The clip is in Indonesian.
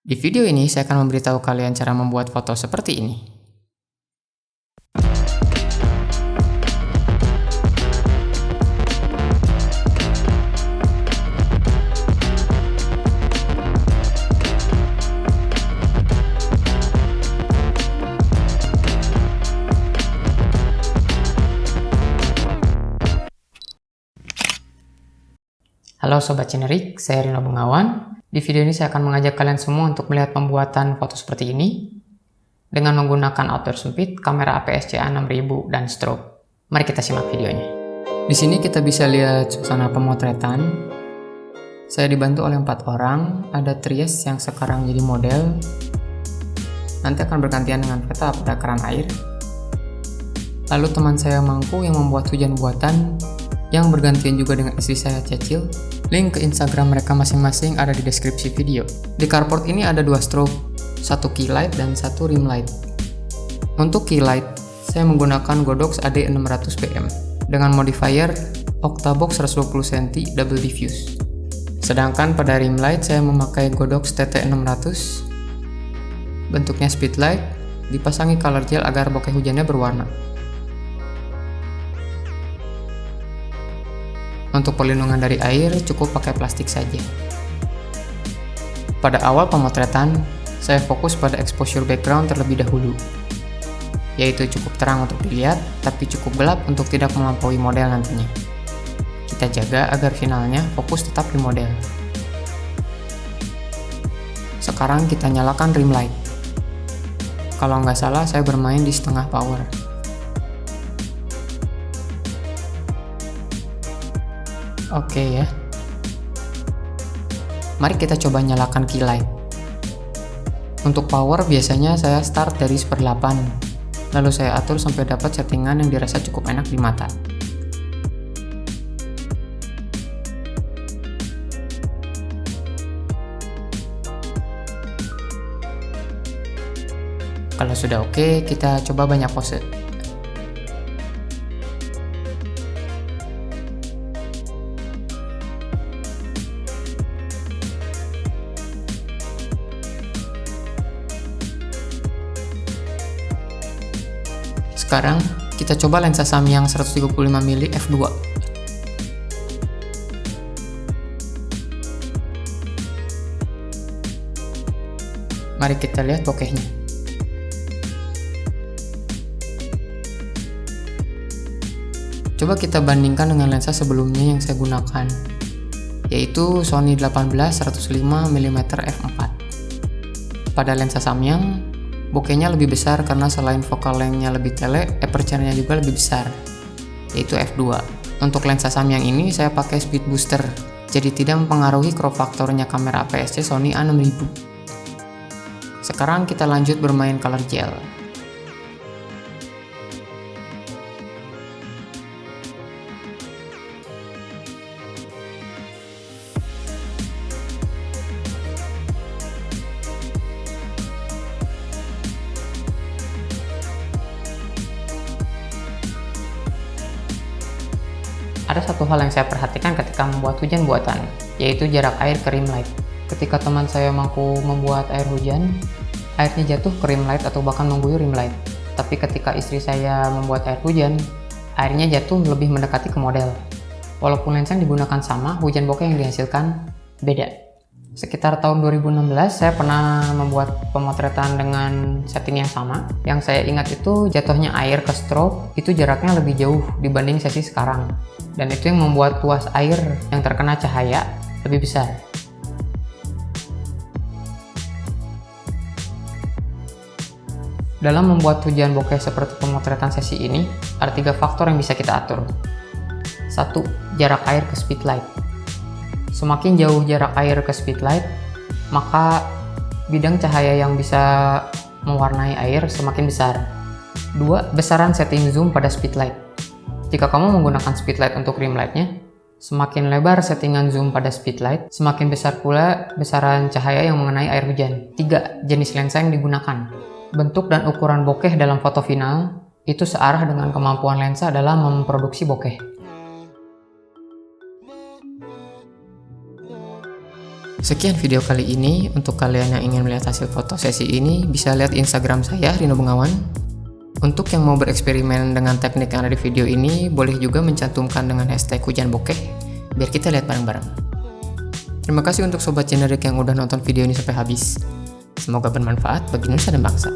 Di video ini saya akan memberitahu kalian cara membuat foto seperti ini. Halo Sobat Cinerik, saya Rino Bengawan. Di video ini saya akan mengajak kalian semua untuk melihat pembuatan foto seperti ini dengan menggunakan outdoor sempit, kamera APS-C A6000 dan strobe. Mari kita simak videonya. Di sini kita bisa lihat suasana pemotretan. Saya dibantu oleh 4 orang, ada Tries yang sekarang jadi model. Nanti akan bergantian dengan Veta pada keran air. Lalu teman saya Mangku yang membuat hujan buatan, yang bergantian juga dengan istri saya Cecil. Link ke Instagram mereka masing-masing ada di deskripsi video. Di carport ini ada 2 strobe, 1 key light dan 1 rim light. Untuk key light, saya menggunakan Godox AD600PM dengan modifier Octabox 120 cm double diffuse. Sedangkan pada rim light saya memakai Godox TT600. Bentuknya speedlight, dipasangi color gel agar bokeh hujannya berwarna. Untuk perlindungan dari air, cukup pakai plastik saja. Pada awal pemotretan, saya fokus pada exposure background terlebih dahulu, yaitu cukup terang untuk dilihat, tapi cukup gelap untuk tidak melampaui model nantinya. Kita jaga agar finalnya fokus tetap di model. Sekarang kita nyalakan rim light. Kalau nggak salah, saya bermain di setengah power. Oke ya. Mari kita coba nyalakan key light. Untuk power biasanya saya start dari 1/8, lalu saya atur sampai dapat settingan yang dirasa cukup enak di mata. Kalau sudah oke, kita coba banyak pose. Sekarang kita coba lensa Samyang 135mm f2. Mari kita lihat bokehnya. Coba kita bandingkan dengan lensa sebelumnya yang saya gunakan, yaitu Sony 18-105mm f4. Pada lensa Samyang, bokehnya lebih besar karena selain focal length-nya lebih tele, aperture-nya juga lebih besar, yaitu f2. Untuk lensa Samyang ini saya pakai speed booster, jadi tidak mempengaruhi crop faktornya kamera APS-C Sony A6000. Sekarang kita lanjut bermain color gel. Ada satu hal yang saya perhatikan ketika membuat hujan buatan, yaitu jarak air ke rim light. Ketika teman saya mampu membuat air hujan, airnya jatuh ke rim light atau bahkan mengguyur rim light. Tapi ketika istri saya membuat air hujan, airnya jatuh lebih mendekati ke model. Walaupun lensa yang digunakan sama, hujan bokeh yang dihasilkan beda. Sekitar tahun 2016 saya pernah membuat pemotretan dengan setting yang sama. Yang saya ingat itu jatuhnya air ke strobe itu jaraknya lebih jauh dibanding sesi sekarang. Dan itu yang membuat luas air yang terkena cahaya lebih besar. Dalam membuat hujan bokeh seperti pemotretan sesi ini, ada 3 faktor yang bisa kita atur. 1. Jarak air ke speedlight. Semakin jauh jarak air ke speedlight, maka bidang cahaya yang bisa mewarnai air semakin besar. 2. Besaran setting zoom pada speedlight. Jika kamu menggunakan speedlight untuk rim lightnya, semakin lebar settingan zoom pada speedlight, semakin besar pula besaran cahaya yang mengenai air hujan. 3. Jenis lensa yang digunakan. Bentuk dan ukuran bokeh dalam foto final itu searah dengan kemampuan lensa dalam memproduksi bokeh. Sekian video kali ini. Untuk kalian yang ingin melihat hasil foto sesi ini, bisa lihat Instagram saya, Rino Bengawan. Untuk yang mau bereksperimen dengan teknik yang ada di video ini, boleh juga mencantumkan dengan hashtag hujan bokeh, biar kita lihat bareng-bareng. Terima kasih untuk Sobat Generik yang udah nonton video ini sampai habis. Semoga bermanfaat bagi nusa dan bangsa.